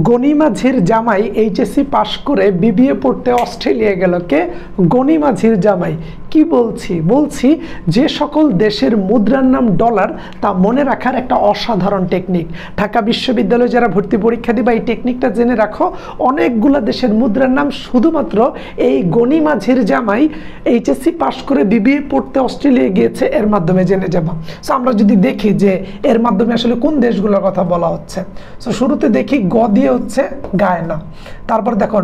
গনিমাঝির জামাই এইচএসসি পাশ করে বিবিএ পড়তে অস্ট্রেলিয়া গেল। কে? গনিমাঝির জামাই। কি বলছি যে সকল দেশের মুদ্রার নাম ডলার তা মনে রাখার একটা অসাধারণ টেকনিক। ঢাকা বিশ্ববিদ্যালয়ে যারা ভর্তি পরীক্ষা দিবা এই টেকনিকটা জেনে রাখো। অনেকগুলো দেশের মুদ্রার নাম শুধুমাত্র এই গনিমাঝির জামাই এইচএসসি পাশ করে বিবিএ পড়তে অস্ট্রেলিয়া গিয়েছে এর মাধ্যমে জেনে যাবা। সো আমরা যদি দেখি যে এর মাধ্যমে আসলে কোন দেশগুলোর কথা বলা হচ্ছে। সো শুরুতে দেখি গ দিয়ে হচ্ছে গায়না, তারপর দেখো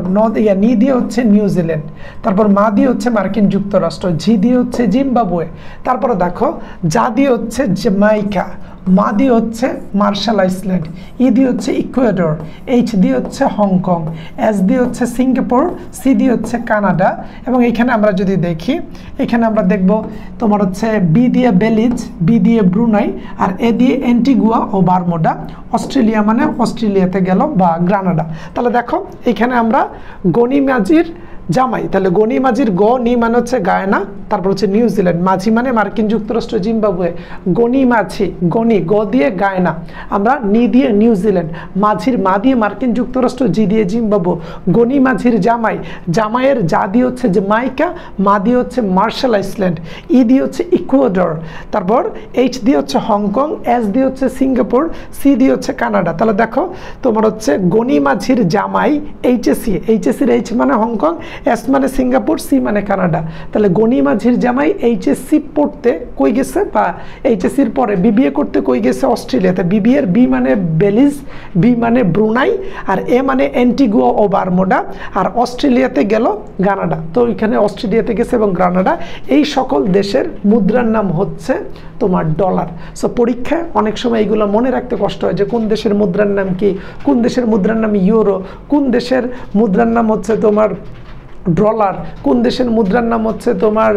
নি দিয়ে হচ্ছে নিউজিল্যান্ড, তারপর মা দিয়ে হচ্ছে মার্কিন যুক্তরাষ্ট্র, জি দিয়ে হচ্ছে জিম্বাবুয়ে, তারপরে দেখো যা দিয়ে হচ্ছে জ্যামাইকা, মা দিয়ে হচ্ছে মার্শাল আইল্যান্ড, ই দিয়ে হচ্ছে ইকুয়েডর, এইচ দিয়ে হচ্ছে হংকং, এস দিয়ে হচ্ছে সিঙ্গাপুর, সি দিয়ে হচ্ছে কানাডা। এবং এখানে আমরা যদি দেখি এখানে আমরা দেখব তোমার হচ্ছে বি দিয়ে বেলিজ, বি দিয়ে ব্রুনাই, আর এ দিয়ে অ্যান্টিগুয়া ও বারমুডা। অস্ট্রেলিয়া মানে অস্ট্রেলিয়াতে গেল বা গ্রানাডা। তাহলে দেখো এখানে আমরা গনিমাঝির জামাই, তাহলে গনিমাঝির নি মানে হচ্ছে গায়না, তারপর হচ্ছে নিউজিল্যান্ড, মাঝি মানে মার্কিন যুক্তরাষ্ট্র জিম্বাবুয়ে, গনিমাঝি গ দিয়ে গায়না, আমরা নি দিয়ে নিউজিল্যান্ড, মাঝির মা দিয়ে মার্কিন যুক্তরাষ্ট্র, জি দিয়ে জিম্বাবু, গনিমাঝির জামাই, জামাইয়ের যা দিয়ে হচ্ছে জ্যামাইকা, মা দিয়ে হচ্ছে মার্শাল আইল্যান্ড, ই দিয়ে হচ্ছে ইকুয়েডর, তারপর এইচ দিয়ে হচ্ছে হংকং, এস দিয়ে হচ্ছে সিঙ্গাপুর, সি দিয়ে হচ্ছে কানাডা। তাহলে দেখো তোমার হচ্ছে গনিমাঝির জামাই এইচএসির এইচ মানে হংকং, এস মানে সিঙ্গাপুর, সি মানে কানাডা। তাহলে গনিমাঝির জামাই এইচএসসি পড়তে কই গেছে বা এইচএসসির পরে বিবিএ করতে কই গেছে? অস্ট্রেলিয়াতে। বিবিএর বি মানে বেলিজ, বি মানে ব্রুনাই, আর এ মানে অ্যান্টিগুয়া ও বারমুডা, আর অস্ট্রেলিয়াতে গেল গ্রানাডা। তো এখানে অস্ট্রেলিয়াতে গেছে এবং গ্রানাডা। এই সকল দেশের মুদ্রার নাম হচ্ছে তোমার ডলার। সো পরীক্ষায় অনেক সময় এইগুলো মনে রাখতে কষ্ট হয় যে কোন দেশের মুদ্রার নাম কি, কোন দেশের মুদ্রার নাম ইউরো, কোন দেশের মুদ্রার নাম হচ্ছে তোমার ডলার, কোন দেশের মুদ্রার নাম হচ্ছে তোমার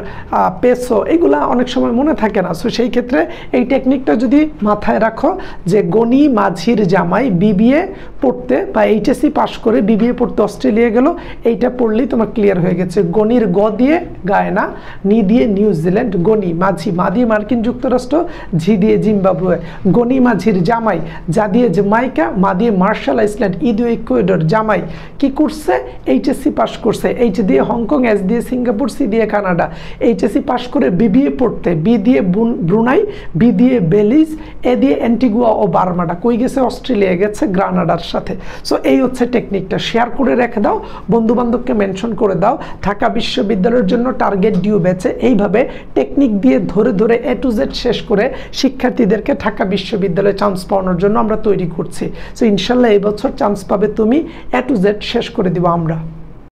পেসো। এগুলা অনেক সময় মনে থাকে না। সো সেই ক্ষেত্রে এই টেকনিকটা যদি মাথায় রাখো যে গনিমাঝির জামাই বিবিএ পড়তে বা এইচএসসি পাশ করে বিবিএ পড়তে অস্ট্রেলিয়া গেল, এইটা পড়লেই তোমার ক্লিয়ার হয়ে গেছে। গনির গ দিয়ে গায়না, নি দিয়ে নিউজিল্যান্ড, গনি মাঝি, মা দিয়ে মার্কিন যুক্তরাষ্ট্র, ঝি দিয়ে জিম্বাবুয়ে, গনিমাঝির জামাই, যা দিয়ে জ্যামাইকা, মা দিয়ে মার্শাল আইল্যান্ড, ই দিয়ে ইকুয়েডর। জামাই কি করছে? এইচএসসি পাশ করছে, এইচ দিয়ে হংকং, এস দিয়ে সিঙ্গাপুর, সি দিয়ে কানাডা। এইচএসসি পাশ করে বিবিএ পড়তে বি দিয়ে ব্রুনাই, বি দিয়ে বেলিজ, এ দিয়ে অ্যান্টিগুয়া ও বারমুডা। কই গেছে? অস্ট্রেলিয়া গেছে গ্রানাডার সাথে। সো এই হচ্ছে টেকনিকটা। শেয়ার করে রেখে দাও, বন্ধু বান্ধবকে মেনশন করে দাও। ঢাকা বিশ্ববিদ্যালয়ের জন্য টার্গেট ডিউ ব্যাচে এইভাবে টেকনিক দিয়ে ধরে ধরে এ টু জেড শেষ করে শিক্ষার্থীদেরকে ঢাকা বিশ্ববিদ্যালয়ে চান্স পাওয়ানোর জন্য আমরা তৈরি করছি। সো ইনশাল্লাহ এই বছর চান্স পাবে তুমি, এ টু জেড শেষ করে দিব আমরা।